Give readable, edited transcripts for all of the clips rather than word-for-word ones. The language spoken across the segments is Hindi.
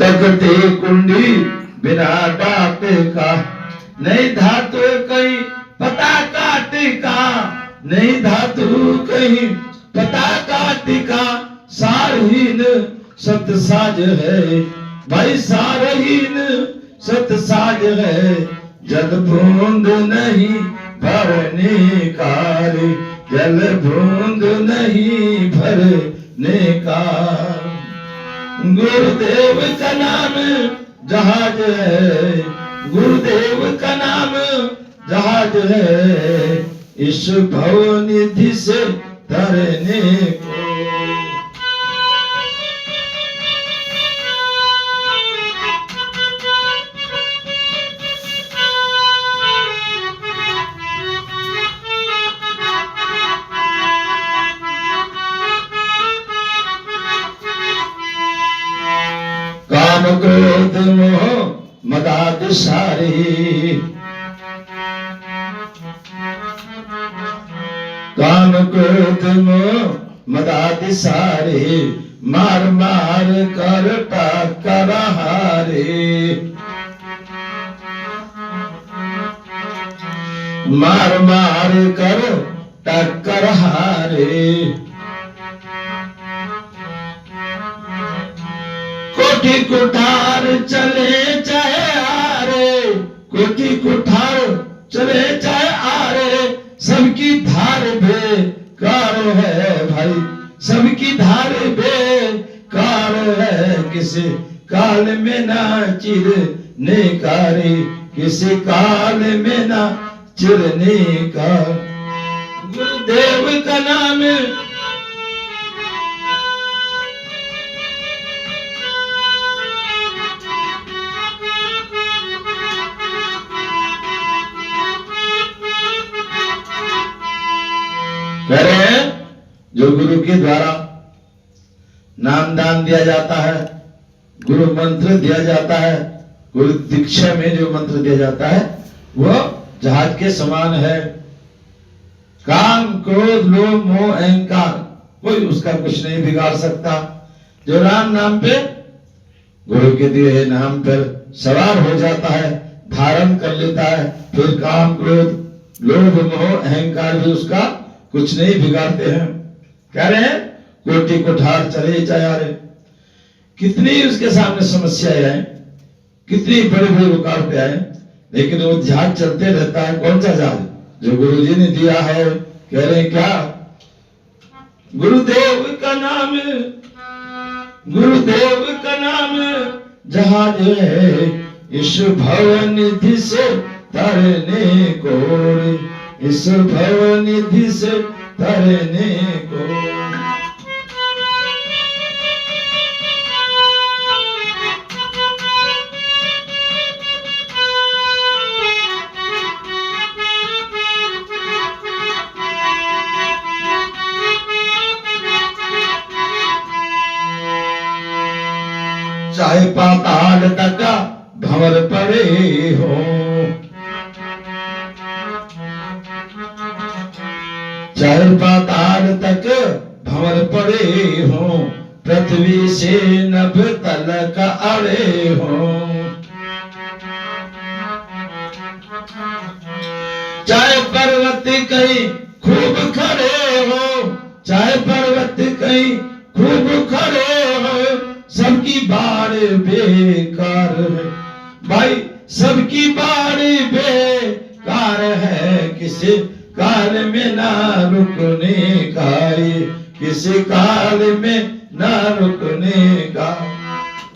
तकते कुंडी बिना डाटे का, नहीं धातु कहीं पता काटे का, नहीं धातु कहीं पता काटे का। सारहीन सतसाज है भाई, सारहीन सतसाज है, जल बूंद नहीं भरने का रे, जल बूंद नहीं भरने का। गुरुदेव का नाम जहाज है, गुरुदेव का नाम जहाज है, इस भवनिधि से तरने को। काम क्रोध मोह मदाद सारे, काम क्रोध मोह मदाद सारे, मार मार कर टक्कर हारे, मार मार कर टक्कर हारे। कोठी कुठार चले चाहे आरे, कोठी कुठार चले चाहे आरे, सबकी धार बेकार है भाई, सबकी धार बेकार है, किसी काल में ना चिरने का रे, किसी काल में ना चिरने का। गुरुदेव का नाम कह रहे हैं, जो गुरु के द्वारा नाम दान दिया जाता है, गुरु मंत्र दिया जाता है, गुरु दीक्षा में जो मंत्र दिया जाता है वो जहाज के समान है। काम क्रोध लोभ मोह अहंकार कोई उसका कुछ नहीं बिगाड़ सकता। जो राम नाम पे, गुरु के दिए नाम पर सवार हो जाता है, धारण कर लेता है, फिर काम क्रोध लोभ मोह अहंकार भी उसका कुछ नहीं बिगाड़ते हैं। कह रहे हैं कोटि कोठार चले चाहे, कितनी उसके सामने समस्याएं आए, कितनी बड़ी बड़ी रुकावटें आए, लेकिन वो जहाज चलते रहता है। कौन सा जहाज? जो गुरुजी ने दिया है। कह रहे हैं क्या? गुरुदेव का नाम, गुरुदेव का नाम जहाज है, इस भवनिधि से तरने को, इस भवनिधि से तरने को। चाहे पाताल तक भंवर पड़े हो, चाहे पाताल तक भंवर पड़े हो, पृथ्वी से नभ तलक अड़े हो। चाहे पर्वत कहीं खूब खड़े हो, चाहे पर्वत कहीं खूब खड़े हो, सबकी बाढ़ बेकार है भाई, सबकी बाढ़ बेकार है। किसी काल में ना रुकने का, किसी काल में ना रुकने का।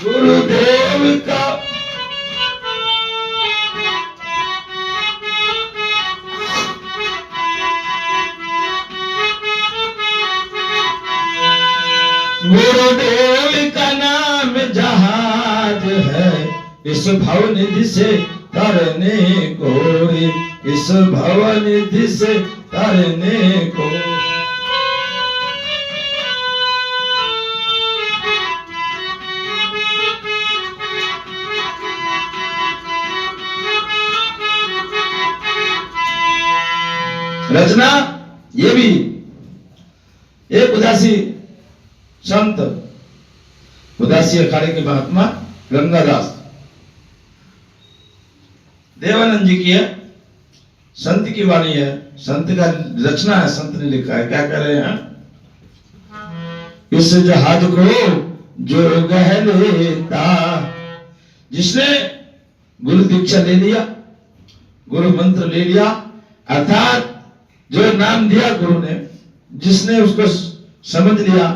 गुरुदेव का गुरुदेव का नाम जहाज है, इस भवनिधि से तरने को, इस भवनिधि से तरने को। रचना ये भी एक उदासी संत, उदासी अखाड़े के महात्मा गंगादास देवानंद जी की है, संत की वाणी है, संत का रचना है, संत ने लिखा है। क्या कह रहे हैं? इस जहाज को जो गह लेता, जिसने गुरु दीक्षा ले लिया, गुरु मंत्र ले लिया, अर्थात जो नाम दिया गुरु ने, जिसने उसको समझ लिया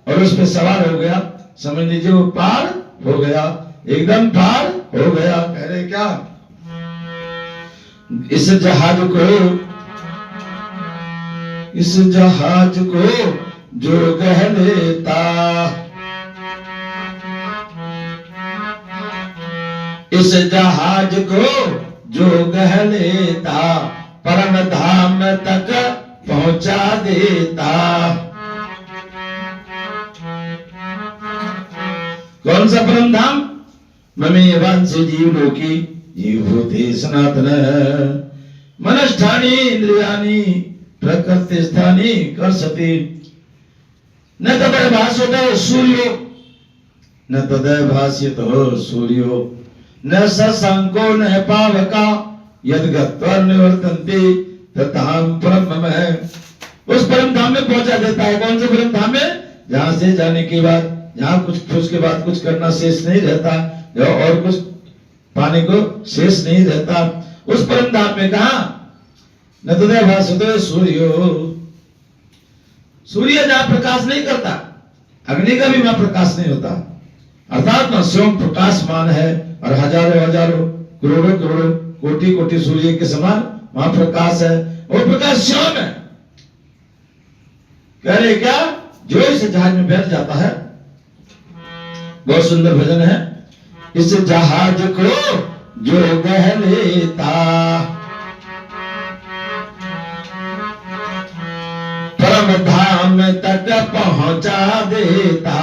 और उस पर सवार हो गया, समझ लीजिए वो पार हो गया, एकदम पार हो गया। कह रहे क्या? इस जहाज को जो गह लेता, इस जहाज को जो गह लेता, परम धाम तक पहुंचा देता। कौन सा परम धाम? ममे वांसे जीव लोकी जीवभूते सनातन, मनष्ठानी इंद्रियानी प्रकृति स्थानी कर्षति, न तदय भास्यतो सूर्यो, न तदय भास्यतो सूर्यो, न शशांको न पावका, यद गत्वा निवर्तन्ते तथाहं परम है। उस परम धाम में पहुंचा देता है। कौन से परम धाम में? जहां से जाने के बाद, जहां कुछ उसके बाद कुछ करना शेष नहीं रहता, और कुछ पाने को शेष नहीं रहता। उस परम धाम में कहा? न तदय भास्यतो सूर्यो, सूर्य जहां प्रकाश नहीं करता, अग्नि का भी वहां प्रकाश नहीं होता, अर्थात वह स्वयं प्रकाशमान है, और हजारों हजारों करोड़ों करोड़ों कोटि कोटि सूर्य के समान वहां प्रकाश है, वो प्रकाश स्वयं है। कह रहे क्या? जो इस जहाज में बैठ जाता है, बहुत सुंदर भजन है, इस जहाज को जो गह लेता, परम धाम तक पहुंचा देता।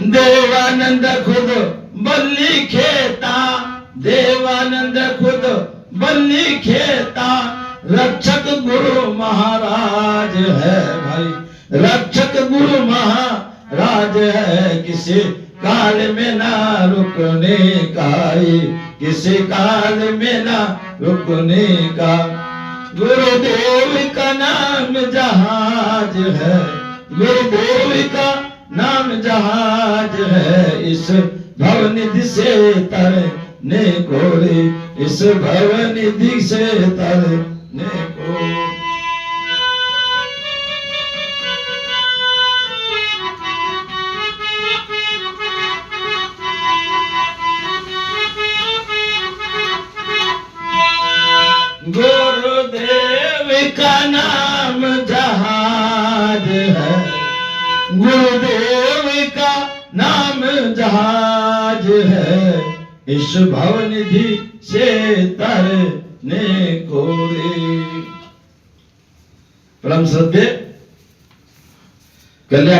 देवानंद खुद बल्ली खेता, देवानंद खुद बल्ली खेता, रक्षक गुरु महाराज है भाई, रक्षक गुरु महाराज है, किसी काल में ना रुकने का, किसी काल में ना रुकने का। गुरुदेव का नाम जहाज है, गुरुदेव का नाम जहाज है, इस भवनिधि से तरने को रे, इस भवनिधि से तरने को। गुरुदेव का नाम जहाज है, गुरुदेव का नाम जहाज है, इस भवनिधि से तरने को रे। परम श्रद्धेय कल्याण